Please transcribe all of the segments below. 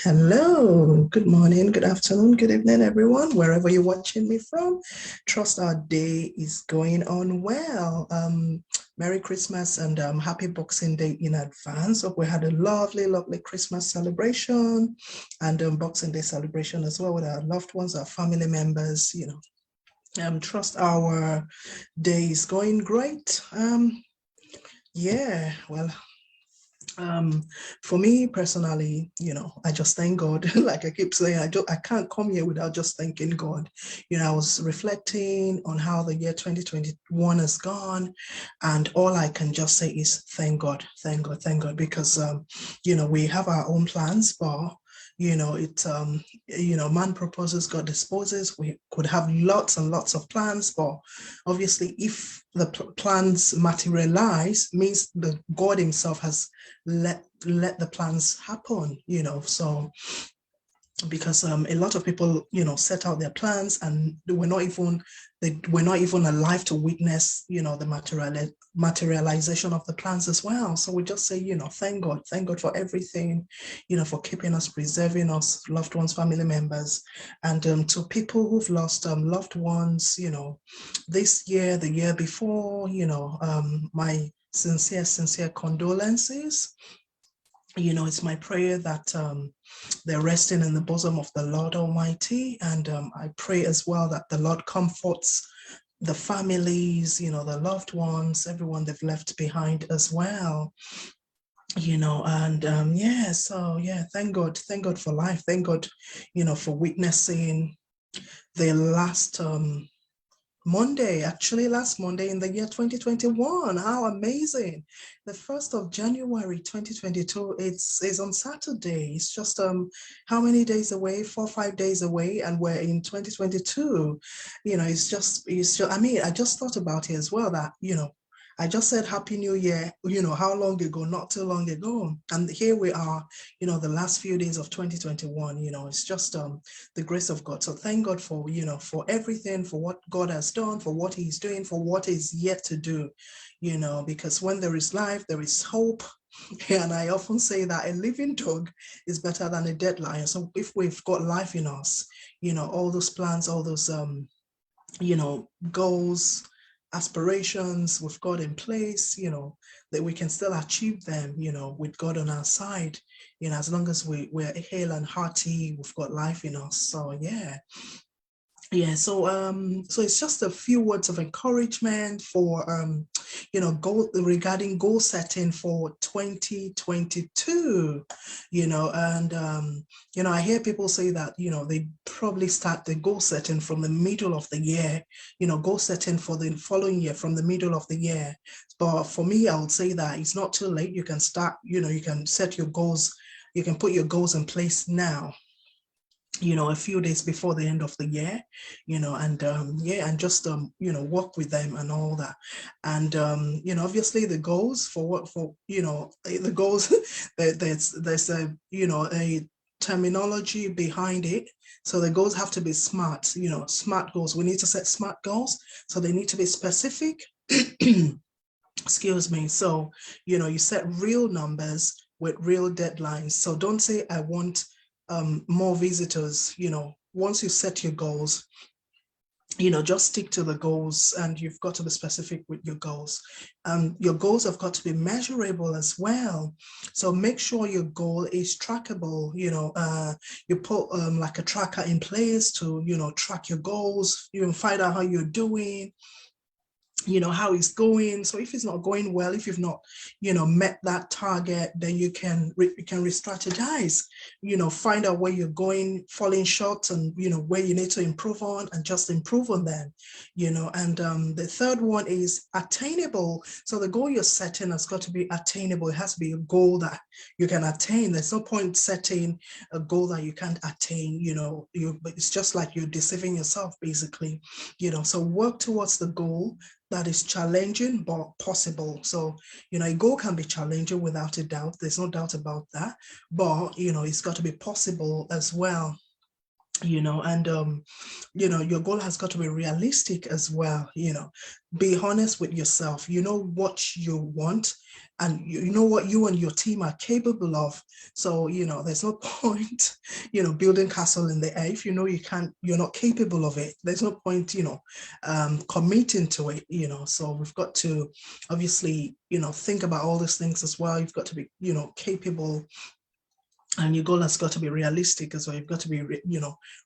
Hello, good morning, good afternoon, good evening, everyone, wherever you're watching me from. Trust our day is going on well. Merry Christmas and happy Boxing Day in advance. Hope we had a lovely, lovely Christmas celebration and Boxing Day celebration as well with our loved ones, our family members. Trust our day is going great. Yeah, well, um, for me personally, I just thank God. Like I keep saying, I can't come here without just thanking God. I was reflecting on how the year 2021 has gone, and all I can just say is thank God, thank God, thank God, because we have our own plans, but man proposes, God disposes. We could have lots and lots of plans, but obviously if the plans materialize, means the God himself has let the plans happen, so because a lot of people set out their plans and they were not even alive to witness the materialization of the plans as well. So we just say thank God for everything, for keeping us, preserving us, loved ones, family members, and to people who've lost loved ones, this year, the year before, my sincere condolences. It's my prayer that they're resting in the bosom of the Lord Almighty. And I pray as well that the Lord comforts the families, the loved ones, everyone they've left behind as well. And yeah, so yeah, thank God for life. Thank God, for witnessing the last Monday in the year 2021. How amazing. The 1st of January 2022, it's on Saturday. It's just how many days away? 4 or 5 days away, and we're in 2022. I mean, I just thought about it as well that, I just said Happy New Year, how long ago? Not too long ago. And here we are, the last few days of 2021, it's just the grace of God. So thank God for, for everything, for what God has done, for what he's doing, for what is yet to do, because when there is life, there is hope. And I often say that a living dog is better than a dead lion. So if we've got life in us, all those plans, all those, goals, aspirations we've got in place, that we can still achieve them, with God on our side, as long as we're hale and hearty, we've got life in us. So so it's just a few words of encouragement for goal regarding goal setting for 2022. And I hear people say that they probably start the goal setting from the middle of the year, goal setting for the following year from the middle of the year. But for me, I would say that it's not too late. You can start, you can set your goals, you can put your goals in place now, a few days before the end of the year, and and just work with them and all that. And obviously the goals for what for the goals there's a a terminology behind it. So the goals have to be smart, smart goals. We need to set smart goals, so they need to be specific. Excuse me. So you set real numbers with real deadlines. So don't say I want more visitors. Once you set your goals, just stick to the goals, and you've got to be specific with your goals. Your goals have got to be measurable as well. So make sure your goal is trackable. You put like a tracker in place to track your goals. You can find out how you're doing, how it's going. So if it's not going well, if you've not met that target, then you can re-strategize, find out where you're going, falling short, and where you need to improve on, and just improve on them. And the third one is attainable. So the goal you're setting has got to be attainable. It has to be a goal that you can attain. There's no point setting a goal that you can't attain. It's just like you're deceiving yourself, basically. So work towards the goal that is challenging but possible. So a goal can be challenging without a doubt. There's no doubt about that. But it's got to be possible as well. And your goal has got to be realistic as well. Be honest with yourself. You know what you want, and you know what you and your team are capable of. So there's no point building castle in the air if you're not capable of it. There's no point committing to it. So we've got to obviously think about all these things as well. You've got to be capable, and your goal has got to be realistic as well. You've got to be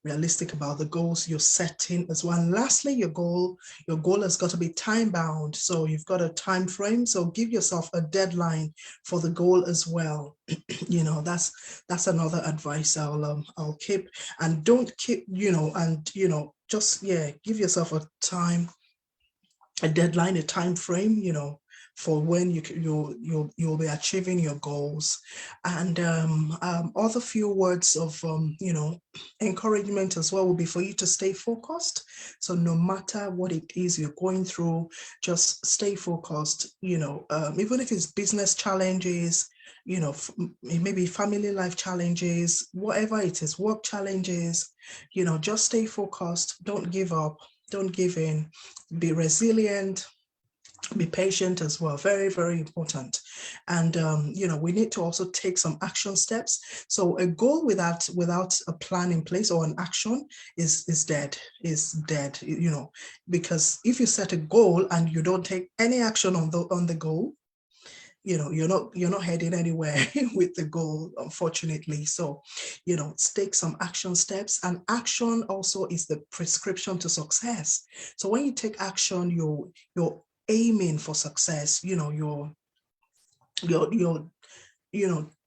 realistic about the goals you're setting as well. And lastly, your goal has got to be time bound. So you've got a time frame, so give yourself a deadline for the goal as well. That's another advice I'll keep. And don't keep just give yourself a deadline, a time frame, for when you'll be achieving your goals. And other few words of encouragement as well will be for you to stay focused. So no matter what it is you're going through, just stay focused. Even if it's business challenges, maybe family life challenges, whatever it is, work challenges, just stay focused. Don't give up. Don't give in. Be resilient. Be patient as well. Very, very important. And we need to also take some action steps. So a goal without a plan in place or an action is dead. Because if you set a goal and you don't take any action on the goal, you're not heading anywhere with the goal, unfortunately. So take some action steps, and action also is the prescription to success. So when you take action, you're aiming for success. You're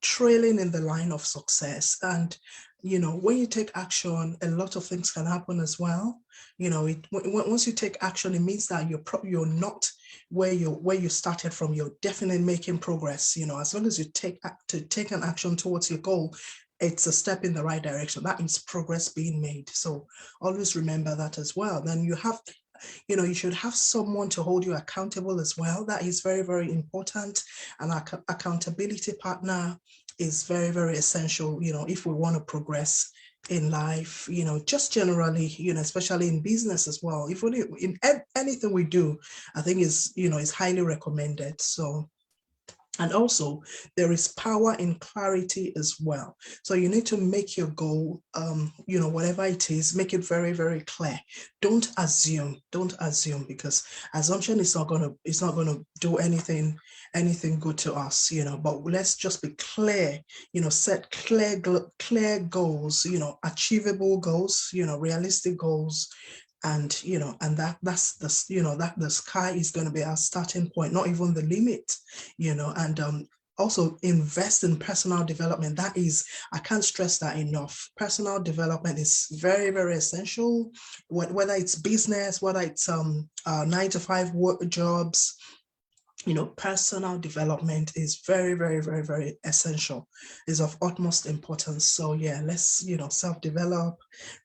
trailing in the line of success. And when you take action, a lot of things can happen as well. Once you take action, it means that you're not where you started from. You're definitely making progress. As long as you take an action towards your goal, it's a step in the right direction. That is progress being made. So always remember that as well. Then you should have someone to hold you accountable as well. That is very, very important. And our accountability partner is very, very essential, if we want to progress in life, just generally, especially in business as well. If we in anything we do, I think is highly recommended. So, and also there is power in clarity as well. So you need to make your goal, whatever it is, make it very, very clear. Don't assume, because assumption is not going to do anything good to us, but let's just be clear, set clear goals, achievable goals, realistic goals. And that's that the sky is going to be our starting point, not even the limit. And also invest in personal development. That is, I can't stress that enough. Personal development is very, very essential, whether it's business, whether it's 9-to-5 work jobs. Personal development is very, very, very, very essential, is of utmost importance. So yeah, let's, self-develop,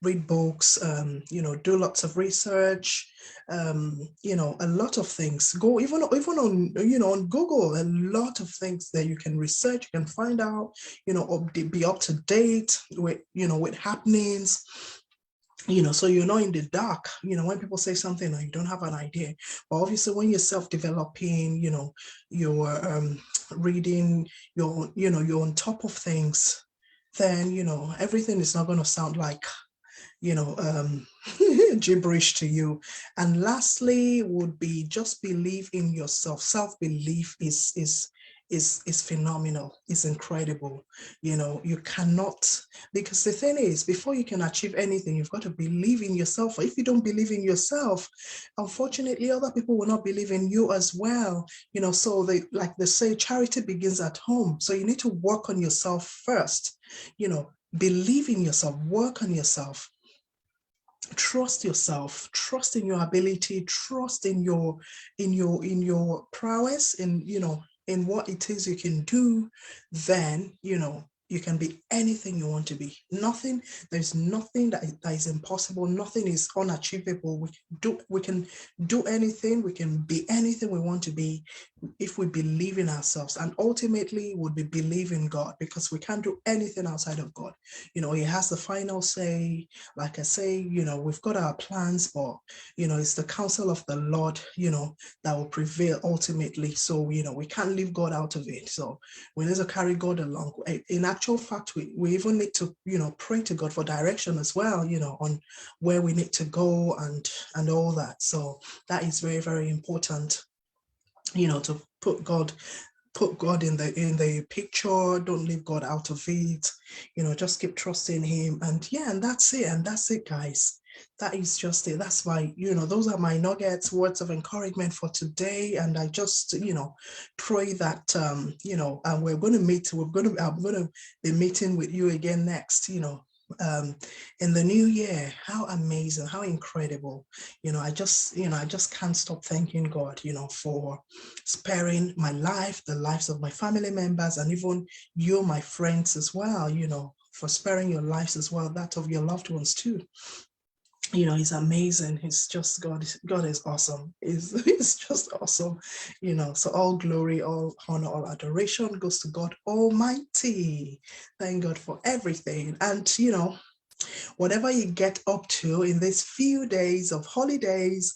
read books, do lots of research, a lot of things. Go even on, on Google, a lot of things that you can research, you can find out, be up to date with, with happenings. So you're not in the dark, when people say something and you don't have an idea. But obviously when you're self-developing, you're reading, you're on top of things, then, everything is not going to sound like, gibberish to you. And lastly would be just believe in yourself. Self-belief is phenomenal, is incredible. You cannot, because the thing is, before you can achieve anything, you've got to believe in yourself. If you don't believe in yourself, unfortunately other people will not believe in you as well. So they say, charity begins at home. So you need to work on yourself first. Believe in yourself, work on yourself. Trust yourself, trust in your ability, trust in your prowess, in what it is you can do. Then You can be anything you want to be. Nothing, there's nothing that is impossible. Nothing is unachievable. We can do anything. We can be anything we want to be if we believe in ourselves, and ultimately would be believe in God, because we can't do anything outside of God. He has the final say. Like I say, we've got our plans, but it's the counsel of the Lord, that will prevail ultimately. So we can't leave God out of it. So we need to carry God along. In actual fact, we even need to pray to God for direction as well, on where we need to go and all that. So that is very, very important, to put God in the picture. Don't leave God out of it. Just keep trusting Him. And that's it. And that's it, guys. That is just it. That's my, those are my nuggets, words of encouragement for today. And I just, pray that, and we're going to meet. I'm going to be meeting with you again next, um, in the new year. How amazing, how incredible. I just can't stop thanking God, for sparing my life, the lives of my family members, and even you, my friends, as well, for sparing your lives as well, that of your loved ones too. He's amazing. He's just God. God is awesome. He's just awesome. So all glory, all honor, all adoration goes to God Almighty. Thank God for everything. And whatever you get up to in these few days of holidays,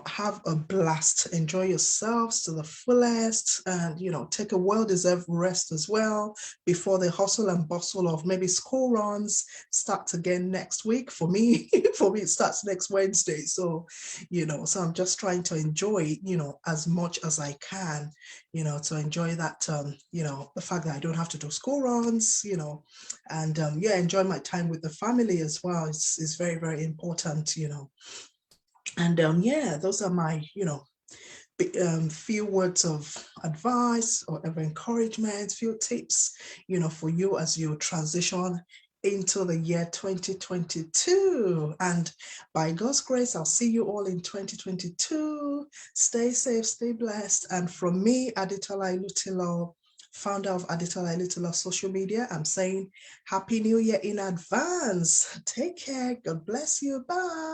have a blast, enjoy yourselves to the fullest, and, take a well-deserved rest as well before the hustle and bustle of maybe school runs starts again next week. For me, it starts next Wednesday. So I'm just trying to enjoy, as much as I can, to enjoy that, the fact that I don't have to do school runs, and enjoy my time with the family as well. It's very, very important, and those are my, few words of advice or of encouragement, few tips, for you as you transition into the year 2022. And by God's grace, I'll see you all in 2022. Stay safe, stay blessed. And from me, Adetola Ilutilo, founder of Adetola Ilutilo social media, I'm saying Happy New Year in advance. Take care. God bless you. Bye.